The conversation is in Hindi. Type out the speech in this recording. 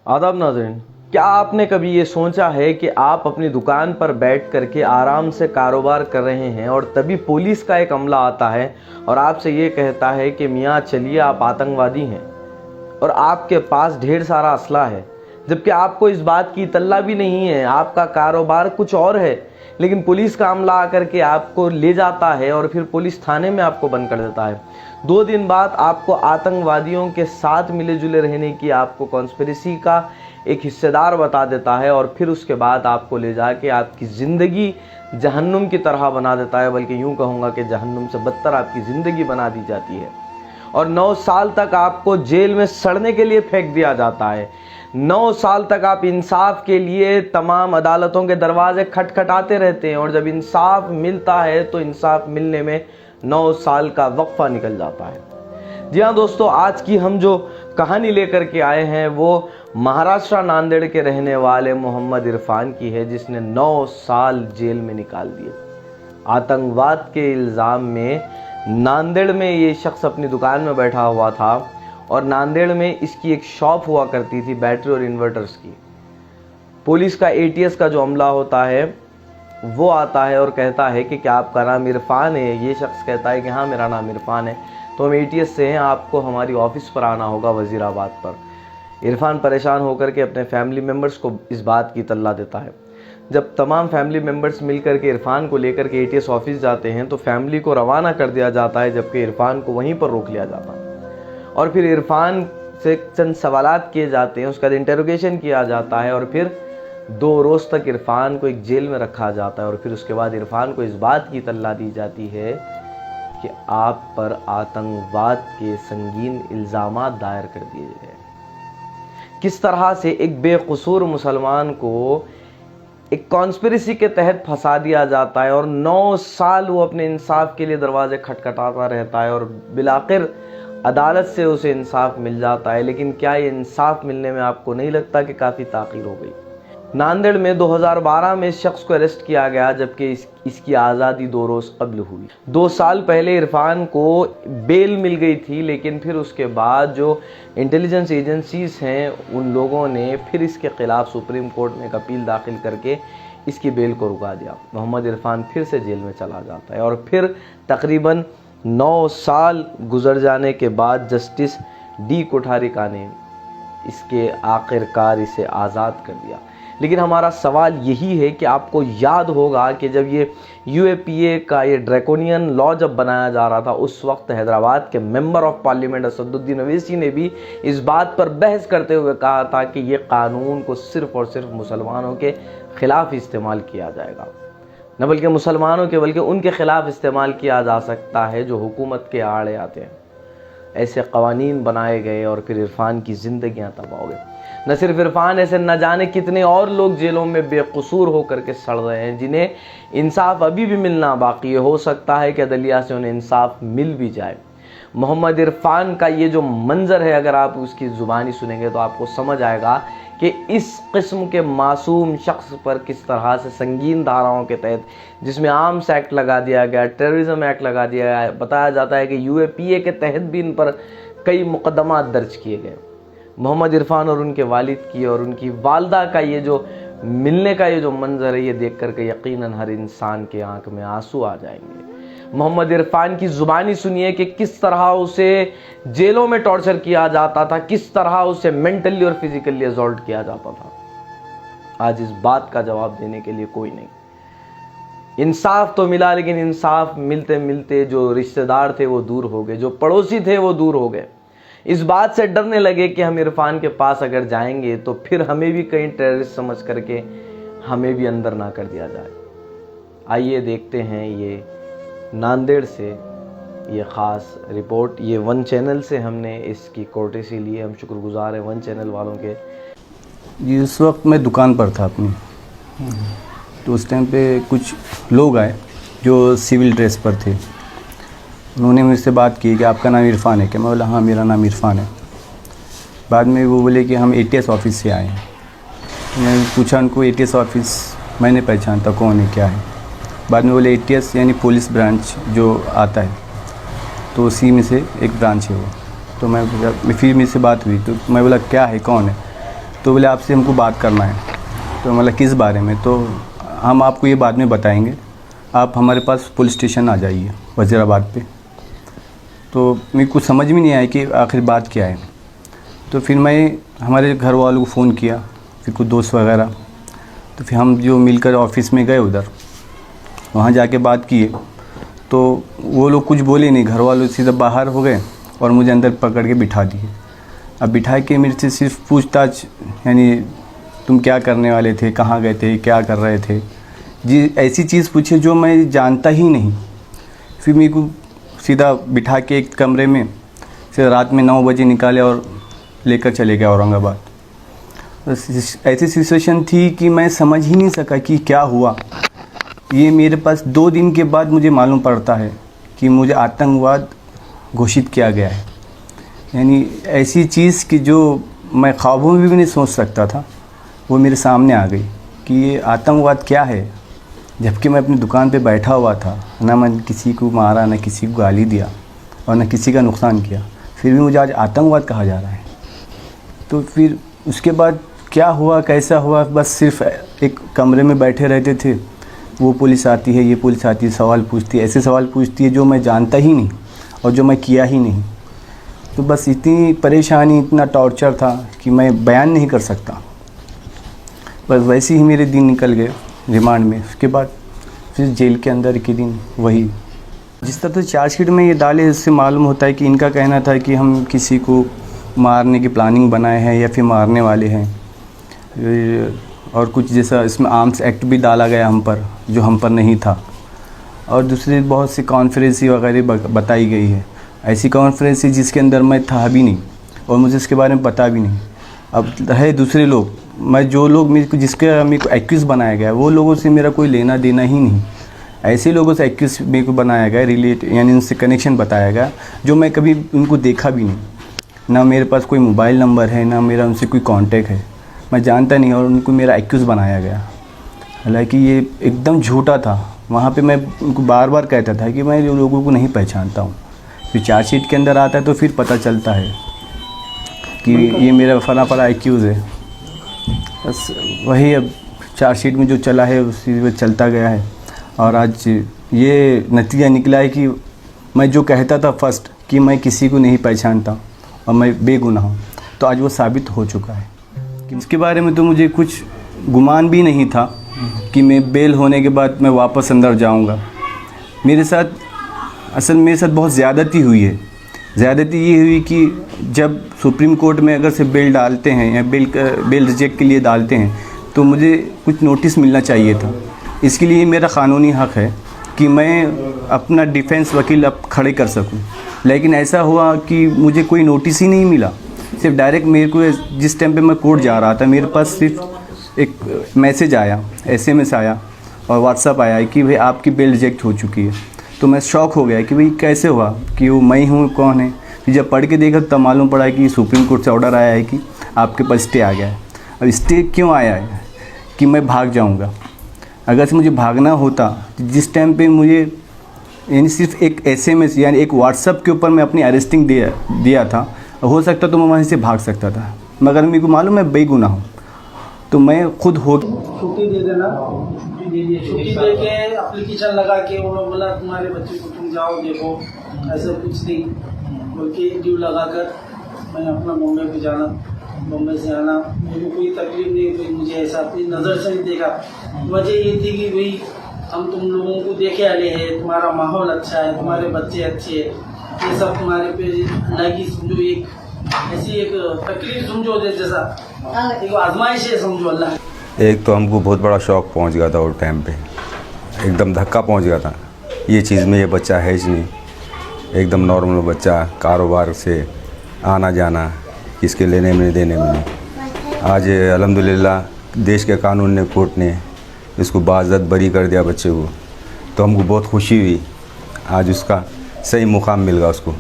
आदाब नाज़रीन, क्या आपने कभी ये सोचा है कि आप अपनी दुकान पर बैठ करके आराम से कारोबार कर रहे हैं और तभी पुलिस का एक अमला आता है और आपसे ये कहता है कि मियाँ चलिए आप आतंकवादी हैं और आपके पास ढेर सारा असला है, जबकि आपको इस बात की तल्ला भी नहीं है, आपका कारोबार कुछ और है, लेकिन पुलिस का अमला आकर के आपको ले जाता है और फिर पुलिस थाने में आपको बंद कर देता है। 2 दिन बाद आपको आतंकवादियों के साथ मिले जुले रहने की आपको कॉन्स्पिरेसी का एक हिस्सेदार बता देता है और फिर उसके बाद आपको ले जाके आपकी ज़िंदगी जहन्नुम की तरह बना देता है, बल्कि यूँ कहूँगा कि जहन्नुम से बदतर आपकी ज़िंदगी बना दी जाती है और 9 साल तक आपको जेल में सड़ने के लिए फेंक दिया जाता है। 9 साल तक आप इंसाफ के लिए तमाम अदालतों के दरवाजे खटखटाते रहते हैं और जब इंसाफ मिलता है तो इंसाफ मिलने में 9 साल का वक्फा निकल जाता है। जी हाँ दोस्तों, आज की हम जो कहानी लेकर के आए हैं वो महाराष्ट्र नांदेड़ के रहने वाले मोहम्मद इरफान की है, जिसने 9 साल जेल में निकाल दिए। आतंकवाद के इल्ज़ाम में नांदेड़ में ये शख्स अपनी दुकान में बैठा हुआ था और नांदेड़ में इसकी एक शॉप हुआ करती थी बैटरी और इन्वर्टर्स की। पुलिस का ATS का जो अमला होता है वो आता है और कहता है कि क्या आपका नाम इरफान है? ये शख्स कहता है कि हाँ मेरा नाम इरफान है, तो हम ATS से हैं, आपको हमारी ऑफिस पर आना होगा वज़ीराबाद पर। इरफान परेशान होकर के अपने फैमिली मेम्बर्स को इस बात की तल्ला देता है। जब तमाम फैमिली मेम्बर्स मिलकर के इरफान को लेकर के ATS ऑफिस जाते हैं तो फैमिली को रवाना कर दिया जाता है, जबकि इरफान को वहीं पर रोक लिया जाता है और फिर इरफान से चंद सवालात किए जाते हैं, उसका इंटेरोगेशन किया जाता है और फिर 2 रोज़ तक इरफान को एक जेल में रखा जाता है और फिर उसके बाद इरफान को इस बात की तल्ला दी जाती है कि आप पर आतंकवाद के संगीन इल्ज़ामात दायर कर दिए गए। किस तरह से एक बेकसूर मुसलमान को एक कॉन्स्पिरेसी के तहत फंसा दिया जाता है और 9 साल वो अपने इंसाफ के लिए दरवाजे खटखटाता रहता है और बिलाखिर अदालत से उसे इंसाफ मिल जाता है। लेकिन क्या ये इंसाफ मिलने में आपको नहीं लगता कि काफ़ी ताख़ीर हो गई? नांदेड़ में 2012 में इस शख्स को अरेस्ट किया गया, जबकि इसकी आज़ादी 2 रोज़ कबल हुई। 2 साल पहले इरफान को बेल मिल गई थी, लेकिन फिर उसके बाद जो इंटेलिजेंस एजेंसीज हैं उन लोगों ने फिर इसके ख़िलाफ़ सुप्रीम कोर्ट में एक अपील दाखिल करके इसकी बेल को रुका दिया। मोहम्मद इरफान फिर से जेल में चला जाता है और फिर तकरीबन 9 साल गुजर जाने के बाद जस्टिस D कोठारिका ने इसके आखिरकार इसे आज़ाद कर दिया। लेकिन हमारा सवाल यही है कि आपको याद होगा कि जब ये UAPA का ये ड्रैकोनियन लॉ जब बनाया जा रहा था, उस वक्त हैदराबाद के member of parliament Asaduddin Owaisi ने भी इस बात पर बहस करते हुए कहा था कि ये कानून को सिर्फ़ और सिर्फ मुसलमानों के ख़िलाफ़ इस्तेमाल किया जाएगा, न बल्कि मुसलमानों के बल्कि उनके ख़िलाफ़ इस्तेमाल किया जा सकता है जो हुकूमत के आड़े आते हैं। ऐसे कवानीन बनाए गए और फिर इरफान की ज़िंदगियाँ तबाह हो गई। न सिर्फ इरफान, ऐसे न जाने कितने और लोग जेलों में बेकसूर होकर के सड़ रहे हैं, जिन्हें इंसाफ अभी भी मिलना बाकी है। हो सकता है कि अदलिया से उन्हें इंसाफ मिल भी जाए। मोहम्मद इरफान का ये जो मंज़र है, अगर आप उसकी ज़ुबानी सुनेंगे तो आपको समझ आएगा कि इस किस्म के मासूम शख्स पर किस तरह से संगीन धाराओं के तहत, जिसमें आर्म्स एक्ट लगा दिया गया, टेररिज्म एक्ट लगा दिया गया, बताया जाता है कि UAPA के तहत भी इन पर कई मुकदमा दर्ज किए गए। मोहम्मद इरफान और उनके वालिद की और उनकी वालदा का ये जो मिलने का ये जो मंजर है, ये देख करके यकीनन हर इंसान के आंख में आंसू आ जाएंगे। मोहम्मद इरफान की ज़ुबानी सुनिए कि किस तरह उसे जेलों में टॉर्चर किया जाता था, किस तरह उसे मेंटली और फिजिकली असॉल्ट किया जाता था। आज इस बात का जवाब देने के लिए कोई नहीं। इंसाफ तो मिला, लेकिन इंसाफ मिलते मिलते जो रिश्तेदार थे वो दूर हो गए, जो पड़ोसी थे वो दूर हो गए। इस बात से डरने लगे कि हम इरफान के पास अगर जाएंगे तो फिर हमें भी कहीं टेररिस्ट समझ करके हमें भी अंदर ना कर दिया जाए। आइए देखते हैं ये नांदेड़ से ये ख़ास रिपोर्ट। ये 1 चैनल से हमने इसकी कोर्टेसी ली है, हम शुक्रगुजार हैं 1 चैनल वालों के। जी, उस वक्त मैं दुकान पर था अपनी, तो उस टाइम पे कुछ लोग आए जो सिविल ड्रेस पर थे। उन्होंने मुझसे बात की कि आपका नाम इरफान है क्या? मैं बोला हाँ मेरा नाम इरफान है। बाद में वो बोले कि हम ATS ऑफिस से आए हैं। मैं पूछा उनको ATS ऑफिस, मैंने पहचानता कौन है क्या है। बाद में बोले ATS यानी पुलिस ब्रांच जो आता है, तो उसी में से एक ब्रांच है वो। तो मैं फिर मेरे से बात हुई तो मैं बोला क्या है, कौन है? तो बोले आपसे हमको बात करना है। तो मतलब किस बारे में? तो हम आपको ये बाद में बताएंगे, आप हमारे पास पुलिस स्टेशन आ जाइए वज़ीराबाद पे। तो मेरे को समझ में नहीं आया कि आखिर बात क्या है। तो फिर मैं हमारे घर वालों को फ़ोन किया, फिर कुछ दोस्त वगैरह, तो फिर हम जो मिलकर ऑफिस में गए उधर, वहाँ जाके बात किए। तो वो लोग कुछ बोले नहीं, घर वालों सीधा बाहर हो गए और मुझे अंदर पकड़ के बिठा दिए। अब बिठा के मेरे से सिर्फ पूछताछ, यानी तुम क्या करने वाले थे, कहाँ गए थे, क्या कर रहे थे, जी ऐसी चीज़ पूछे जो मैं जानता ही नहीं। फिर मेरे को सीधा बिठा के एक कमरे में फिर रात में 9 बजे निकाले और लेकर चले गए औरंगाबाद। ऐसी सिचुएशन थी कि मैं समझ ही नहीं सका कि क्या हुआ। ये मेरे पास 2 दिन के बाद मुझे मालूम पड़ता है कि मुझे आतंकवाद घोषित किया गया है। यानी ऐसी चीज़ कि जो मैं ख्वाबों में भी नहीं सोच सकता था, वो मेरे सामने आ गई कि ये आतंकवाद क्या है। जबकि मैं अपनी दुकान पे बैठा हुआ था, ना मैं किसी को मारा, ना किसी को गाली दिया और ना किसी का नुकसान किया, फिर भी मुझे आज आतंकवाद कहा जा रहा है। तो फिर उसके बाद क्या हुआ, कैसा हुआ, बस सिर्फ एक कमरे में बैठे रहते थे। वो पुलिस आती है, ये पुलिस आती है, सवाल पूछती है, ऐसे सवाल पूछती है जो मैं जानता ही नहीं और जो मैं किया ही नहीं। तो बस इतनी परेशानी, इतना टॉर्चर था कि मैं बयान नहीं कर सकता। बस वैसे ही मेरे दिन निकल गए रिमांड में। उसके बाद फिर जेल के अंदर के दिन वही जिस तरह से चार्जशीट में ये डाले, इससे मालूम होता है कि इनका कहना था कि हम किसी को मारने की प्लानिंग बनाए हैं या फिर मारने वाले हैं। और कुछ जैसा इसमें आर्म्स एक्ट भी डाला गया हम पर, जो हम पर नहीं था। और दूसरी बहुत सी कॉन्फ्रेंसी वगैरह बताई गई है, ऐसी कॉन्फ्रेंसी जिसके अंदर मैं था भी नहीं और मुझे इसके बारे में पता भी नहीं। अब है दूसरे लोग, मैं जो लोग मेरे को एक्यूज़ बनाया गया, वो लोगों से मेरा कोई लेना देना ही नहीं। ऐसे लोगों से एक्यूज़ मेरे को बनाया गया, रिलेट यानी उनसे कनेक्शन बताया गया जो मैं कभी उनको देखा भी नहीं। ना मेरे पास कोई मोबाइल नंबर है, ना मेरा उनसे कोई कांटेक्ट है, मैं जानता नहीं, और उनको मेरा एक्यूज़ बनाया गया। हालांकि ये एकदम झूठा था। वहाँ पे मैं उनको बार बार कहता था कि मैं लोगों को नहीं पहचानता हूँ। फिर चार्जशीट के अंदर आता है तो फिर पता चलता है कि ये मेरा फला एक्यूज़ है। बस वही अब चार्जशीट में जो चला है उसी में चलता गया है। और आज ये नतीजा निकला है कि मैं जो कहता था फर्स्ट कि मैं किसी को नहीं पहचानता और मैं बेगुनाह हूँ, तो आज वो साबित हो चुका है। इसके बारे में तो मुझे कुछ गुमान भी नहीं था कि मैं बेल होने के बाद मैं वापस अंदर जाऊंगा। मेरे साथ बहुत ज़्यादती हुई है। ज़्यादती ये हुई कि जब सुप्रीम कोर्ट में अगर से बेल डालते हैं या बेल रिजेक्ट के लिए डालते हैं तो मुझे कुछ नोटिस मिलना चाहिए था। इसके लिए मेरा क़ानूनी हक़ है कि मैं अपना डिफेंस वकील अब खड़े कर सकूं। लेकिन ऐसा हुआ कि मुझे कोई नोटिस ही नहीं मिला। सिर्फ डायरेक्ट मेरे को जिस टाइम पे मैं कोर्ट जा रहा था, मेरे पास सिर्फ एक मैसेज आया, SMS आया और व्हाट्सअप आया कि भाई आपकी बेल रिजेक्ट हो चुकी है। तो मैं शॉक हो गया कि भाई कैसे हुआ, कि वो मैं हूँ, कौन है। फिर जब पढ़ के देखा तब मालूम पड़ा कि सुप्रीम कोर्ट से ऑर्डर आया है कि आपके पास स्टे आ गया है। अब स्टे क्यों आया है कि मैं भाग जाऊँगा। अगर से मुझे भागना होता, जिस टाइम पे मुझे यानी सिर्फ एक SMS यानी एक व्हाट्सअप के ऊपर मैं अपनी अरेस्टिंग दिया था, हो सकता तो मैं वहीं से भाग सकता था। मगर मेरे को मालूम है बेगुनाह हूँ, तो मैं खुद छुट्टी दे देना, छुट्टी दे के एप्लीकेशन लगा के उन्होंने बोला तुम्हारे बच्चे को तुम जाओ देखो, ऐसा कुछ नहीं बोल के ड्यू लगा कर मैं अपना बॉम्बे पे जाना, बॉम्बे से आना। मेरे को कोई तकलीफ नहीं हुई, मुझे ऐसा अपनी नज़र से नहीं देखा। वजह ये थी कि भाई हम तुम लोगों को देखे आए हैं, तुम्हारा माहौल अच्छा है, तुम्हारे बच्चे अच्छे हैं, ये सब तुम्हारे पे लगी, समझो एक ऐसी एक तकलीफ समझो जैसा एक आजमाइश है समझो। अल्लाह एक तो हमको बहुत बड़ा शौक पहुंच गया था उस टाइम पे, एकदम धक्का पहुंच गया था। ये चीज़ में ये बच्चा है ही नहीं, एकदम नॉर्मल बच्चा, कारोबार से आना जाना, किसके लेने में देने में नहीं। आज अल्हम्दुलिल्लाह देश के कानून ने, कोर्ट ने इसको बाज़त बरी कर दिया बच्चे को, तो हमको बहुत खुशी हुई। आज उसका सही मुकाम मिल गया उसको।